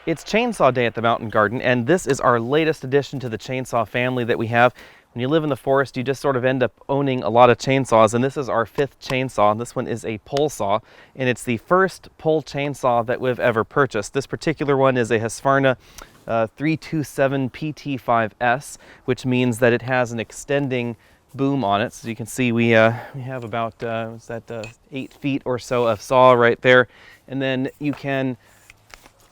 It's chainsaw day at the mountain garden, and this is our latest addition to the chainsaw family that we have. When you live in the forest, you just sort of end up owning a lot of chainsaws, and this is our 5th chainsaw. This one is a pole saw, and it's the first pole chainsaw that we've ever purchased. This particular one is a Husqvarna 327 PT5S, which means that it has an extending boom on it. So you can see we have about 8 feet or so of saw right there, and then you can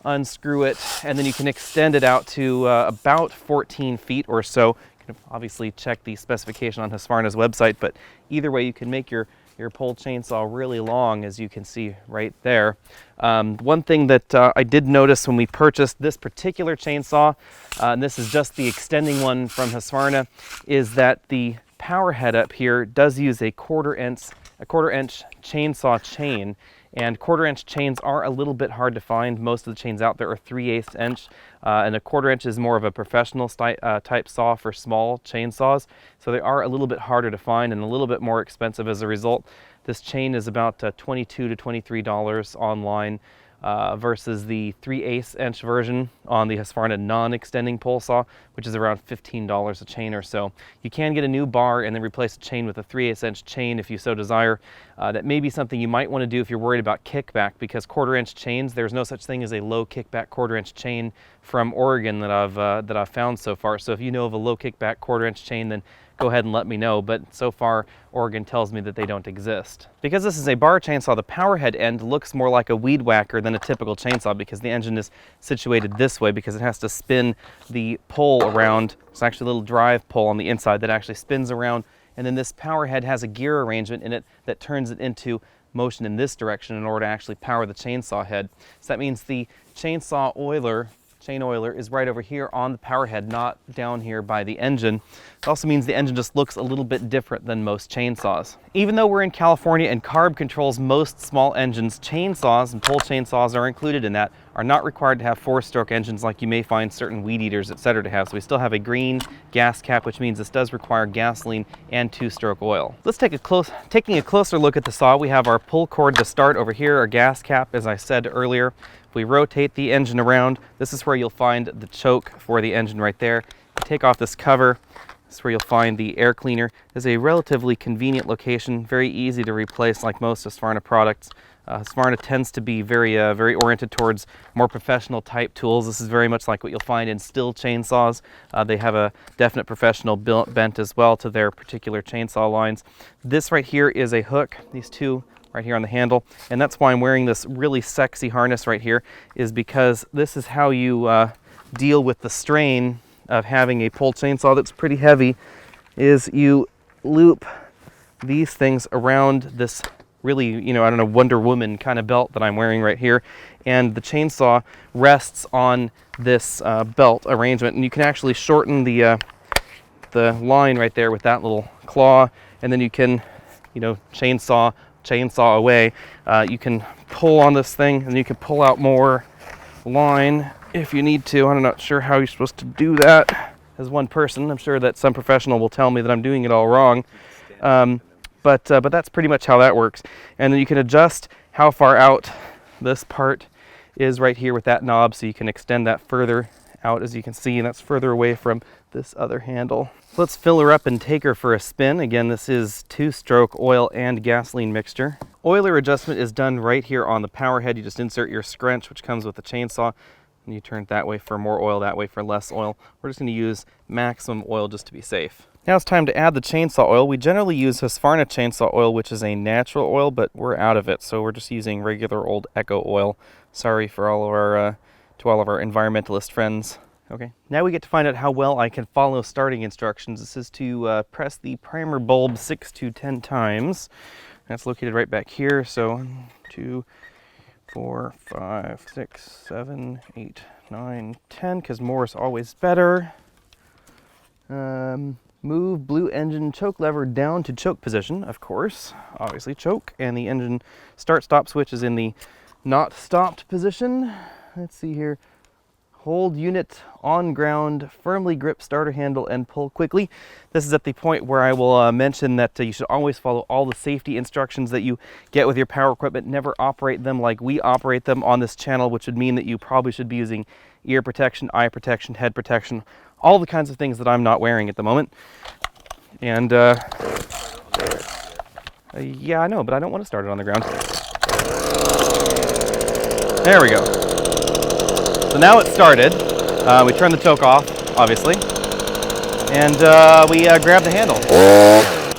unscrew it and then you can extend it out to about 14 feet or so. You can obviously check the specification on Husqvarna's website, but either way you can make your pole chainsaw really long, as you can see right there. One thing that I did notice when we purchased this particular chainsaw, and this is just the extending one from Husqvarna, is that the power head up here does use a quarter inch chainsaw chain, and quarter-inch chains are a little bit hard to find. Most of the chains out there are 3/8 inch, and a quarter-inch is more of a professional type saw for small chainsaws, so they are a little bit harder to find and a little bit more expensive as a result. This chain is about $22 to $23 online, versus the 3/8 inch version on the Husqvarna non-extending pole saw, which is around $15 a chain or so. You can get a new bar and then replace a chain with a 3/8 inch chain if you so desire. That may be something you might want to do if you're worried about kickback, because quarter-inch chains, there's no such thing as a low kickback quarter-inch chain from Oregon that I've found so far. So if you know of a low kickback quarter-inch chain, then go ahead and let me know, but so far Oregon tells me that they don't exist. Because this is a bar chainsaw, the power head end looks more like a weed whacker than a typical chainsaw, because the engine is situated this way, because it has to spin the pole around. There's actually a little drive pole on the inside that actually spins around, and then this power head has a gear arrangement in it that turns it into motion in this direction in order to actually power the chainsaw head. So that means the chain oiler is right over here on the power head, not down here by the engine. It also means the engine just looks a little bit different than most chainsaws. Even though we're in California and CARB controls most small engines, chainsaws and pole chainsaws are included in that, are not required to have 4-stroke engines like you may find certain weed eaters, etc. to have. So we still have a green gas cap, which means this does require gasoline and 2-stroke oil. Let's taking a closer look at the saw. We have our pull cord to start over here, our gas cap, as I said earlier. If we rotate the engine around, this is where you'll find the choke for the engine right there. Take off this cover, this is where you'll find the air cleaner. It's a relatively convenient location, very easy to replace like most Husqvarna products. Husqvarna tends to be very oriented towards more professional type tools. This is very much like what you'll find in Stihl chainsaws. They have a definite professional bent as well to their particular chainsaw lines. This right here is a hook, these two right here on the handle, and that's why I'm wearing this really sexy harness right here, is because this is how you deal with the strain of having a pole chainsaw that's pretty heavy, is you loop these things around this really, I don't know, Wonder Woman kind of belt that I'm wearing right here, and the chainsaw rests on this belt arrangement, and you can actually shorten the line right there with that little claw, and then you can, chainsaw away. You can pull on this thing and you can pull out more line if you need to. I'm not sure how you're supposed to do that as one person. I'm sure that some professional will tell me that I'm doing it all wrong. But that's pretty much how that works. And then you can adjust how far out this part is right here with that knob, so you can extend that further out, as you can see, and that's further away from this other handle. Let's fill her up and take her for a spin. Again, this is 2-stroke oil and gasoline mixture. Oiler adjustment is done right here on the power head. You just insert your scrunch, which comes with the chainsaw, and you turn it that way for more oil, that way for less oil. We're just going to use maximum oil just to be safe. Now it's time to add the chainsaw oil. We generally use Husqvarna chainsaw oil, which is a natural oil, but we're out of it, so we're just using regular old Echo oil. Sorry for all of our to all of our environmentalist friends. Okay, now we get to find out how well I can follow starting instructions. This is to press the primer bulb 6 to 10 times. That's located right back here. So 1, 2, 4, 5, 6, 7, 8, 9, 10, because more is always better. Move blue engine choke lever down to choke position, of course, obviously choke, and the engine start-stop switch is in the not stopped position. Let's see here. Hold unit on ground, firmly grip starter handle and pull quickly. This is at the point where I will mention that you should always follow all the safety instructions that you get with your power equipment. Never operate them like we operate them on this channel, which would mean that you probably should be using ear protection, eye protection, head protection, all the kinds of things that I'm not wearing at the moment. And yeah, I know, but I don't want to start it on the ground. There we go. So now it's started. We turn the choke off, obviously, and we grab the handle.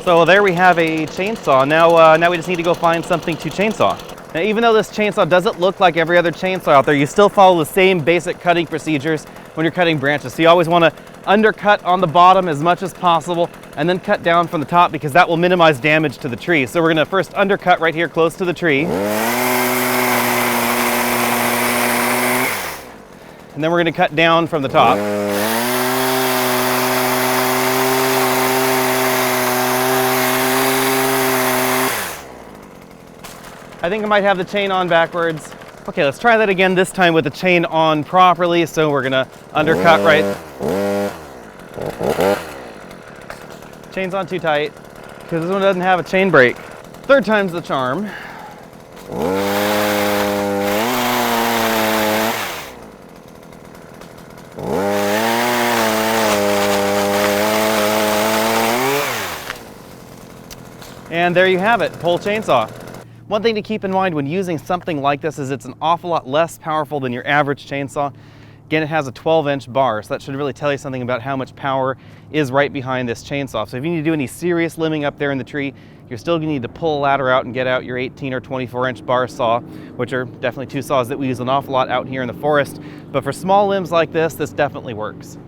So there we have a chainsaw. Now we just need to go find something to chainsaw. Now, even though this chainsaw doesn't look like every other chainsaw out there, you still follow the same basic cutting procedures when you're cutting branches. So you always want to undercut on the bottom as much as possible and then cut down from the top, because that will minimize damage to the tree. So we're going to first undercut right here close to the tree. And then we're going to cut down from the top. I think I might have the chain on backwards. Okay, let's try that again, this time with the chain on properly. So we're going to undercut right. Chain's on too tight, because this one doesn't have a chain brake. Third time's the charm. And there you have it, pole chainsaw. One thing to keep in mind when using something like this is it's an awful lot less powerful than your average chainsaw. Again, it has a 12-inch bar, so that should really tell you something about how much power is right behind this chainsaw. So if you need to do any serious limbing up there in the tree, you're still going to need to pull a ladder out and get out your 18 or 24-inch bar saw, which are definitely two saws that we use an awful lot out here in the forest. But for small limbs like this definitely works.